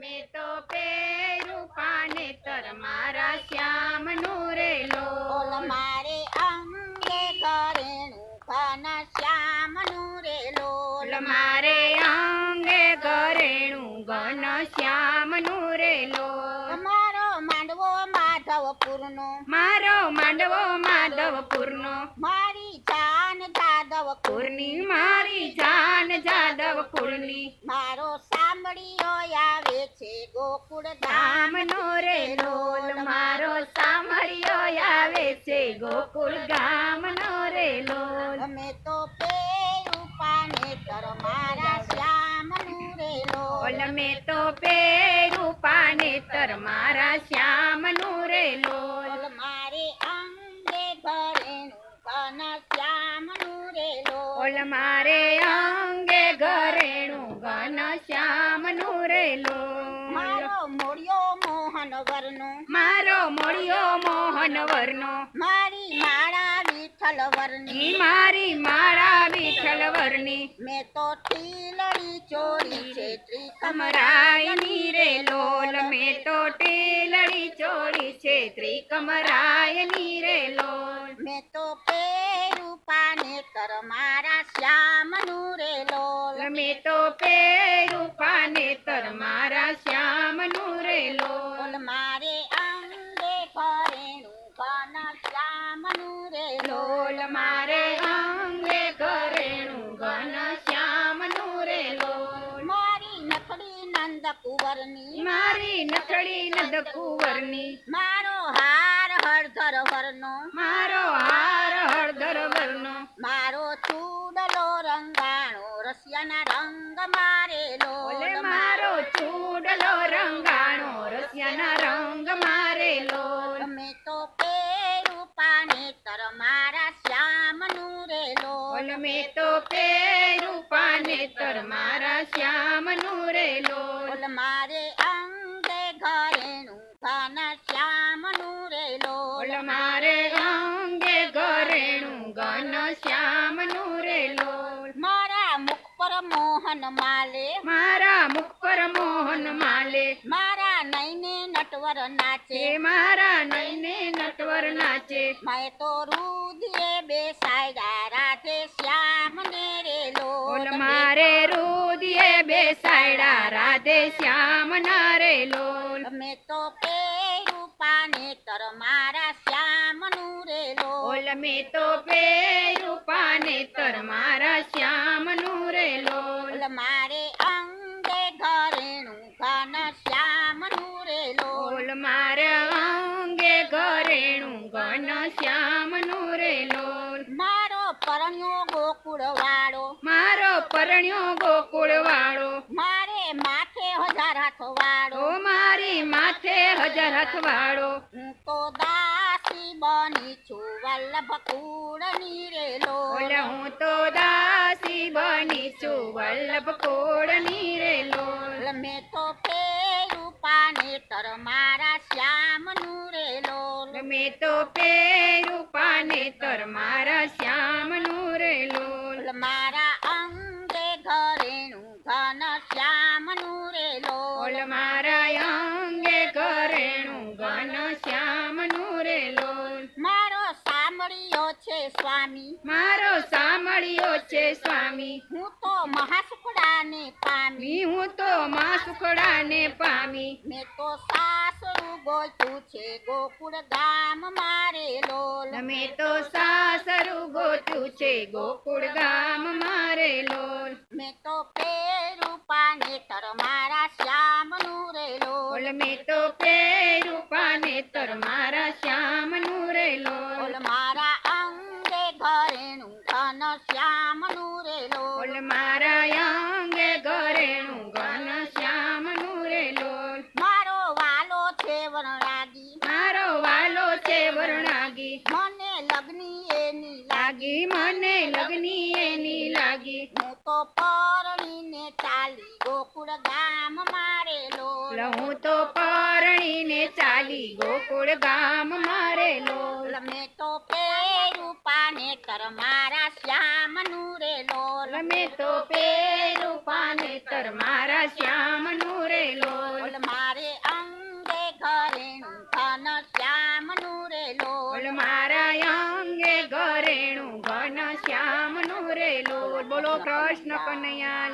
મેં તો પહેર્યું પાનેતર મારા શ્યામનું રે બોલ લોલ. મારે અંગે ઘરેણું ઘન શ્યામનું રે લોલ મારે અંગે ઘરેણું ઘન શ્યામનું રે લોલ. મારો માંડવો માધવપુરનો મારો માંડવો માધવપુરનો મારી જાન જાદવપુરની પૂરની મારી જાન જાદવપુરની મારો સાંભળીયો આવે છે ગોકુળ ધામ ગામનો રે લોલ. મારો સાંભળ્યો આવે છે ગોકુળ ગામનો રે લોલ. અમે તો પેરું પાનેતર મારા શ્યામનું રે લોલ મેં તો પહેર્યું પાનેતર મારા શ્યામનું રે લોલ. બોલ મારે અંગે ઘરેણું ઘન શ્યામનું રે લોલ મારે અંગે ઘરેણું ઘન શ્યામનું રે લોલ. મારો મોડિયો મોહન વરનો મારો મોળિયો મોહન વર્નો મારી માળા વિઠ્ઠલ વરની મારી માળા વિઠ્ઠલ વરની મેં તો ઠીલડી ચોરી છે કમરાયની રે લોલ. મેં તો ટેલડી ચોળી છે ત્રિકમરાયની રે લોલ. મેં તો પેરું પાનેતર મારા શ્યામનું રે લોલ મેં તો પહેર્યું પાનેતર મારા શ્યામનું રે લોલ. બોલ મારે અંગે ઘરેણું ઘન શ્યામનું રે લોલ લોલ મારે અંગે ઘરેણું ઘન શ્યામનું રે લોલ. મારી નખડી નંદ કુંવરની મારી નથડી નંદ કુંવરની મારો હાર હળધર વરનો મારો હાર હળદર વર્ણો મારો ચૂડલો રંગાણો રસિયાના રંગ મારે ઓલે લોલ મારો ચૂડલો રંગાણો રસિયાના રંગ મારે લોલ. મેં તો પેરું પાનેતર મારા શ્યામનું રે લોલ ઓલ મેં તો પહેર્યું પાનેતર મારા શ્યામનું રે લોલ. બોલ મારે અંગે ઘરેણું ઘન શ્યામનું રે લોલ ઓલ મારે અંગે ઘરેણું ઘન શ્યામનું રે લોલ. મારા મુખ પર મોહન માલે મારા મુખ પર મોહન માલે મારા નયને નટવર નાચે મારા નયને નટવર નાચે મેં તો રુધિરે બેસાડ્યા રાધે શ્યામ ને રે ઓલ લોલ મારે રુદિયે બેસાડ્યા રાધે શ્યામ ના રે લોલ. મેં તો પેરું પાનેતર મારા શ્યામનું રે લોલ ઓલ મેં તો પહેર્યું પાનેતર મારા શ્યામનું રે લોલ. બોલ મારે અંગે ઘરેણું ઘન શ્યામનું રે લોલ ઓલ મારે અંગે ઘરેણું ઘન શ્યામનું રે લોલ. મારો પરણ્યો ગોકુળ વાળો મારો પરણ્યો ગોકુળ વાળો મારે માથે હજાર હાથ વાળો ઓ મારી માથે હજાર હાથ વાળો હું તો દાસી બની છું વલ્લભ કુળની રે ઓલે લોલ હું તો દાસી બની છું વલ્લભ કોળની રે લોલ. મેં તો પેરું પાનેતર મારા શ્યામનું રે લોલ મેં તો પહેર્યું પાનેતર મારા શ્યામનું રે લોલ. મારા અંગે ઘરેણું ઘન શ્યામનું રે લોલ ઓલ મારા અંગે ઘરેણું ઘન શ્યામનું રે લોલ. મારો સાંભળ્યો છે સ્વામી મારો સાંભળ્યો છે સ્વામી હું તો મહાસુખડાને પામી હું તો માં સુખડાને પામી મેં તો સાસરું ગોતું છે ગોકુળ ગામ મારે લોલ મેં તો સાસરું ગોત્યું છે ગોકુળ ગામ મારે લોલ. મેં તો પેરું પાનેતર મારા શ્યામનું રે લોલ ઓલ મેં તો પહેર્યું પાનેતર મારા શ્યામનું રે લોલ. બોલ મારા અંગે ઘરેણું ઘન શ્યામનું રે લોલ ઓલ મારા અંગે ઘરેણું ઘન શ્યામનું રે લોલ. મારો વાલો છે વરણાગી મારો વાલો છે વરણાગી મને લગ્ની એની લાગી મને લગની એની લાગી હું તો પરણીને ચાલી ગોકુળ ગામ મારે લોલ હું તો પરણીને ચાલી ગોકુળ ગામ મારે લોલ. મેં તો પેરું પાનેતર મારા શ્યામનું રે લોલ મેં તો પહેર્યું પાનેતર મારા શ્યામનું રે લોલ. રે લોલ બોલો કૃષ્ણ કનૈયા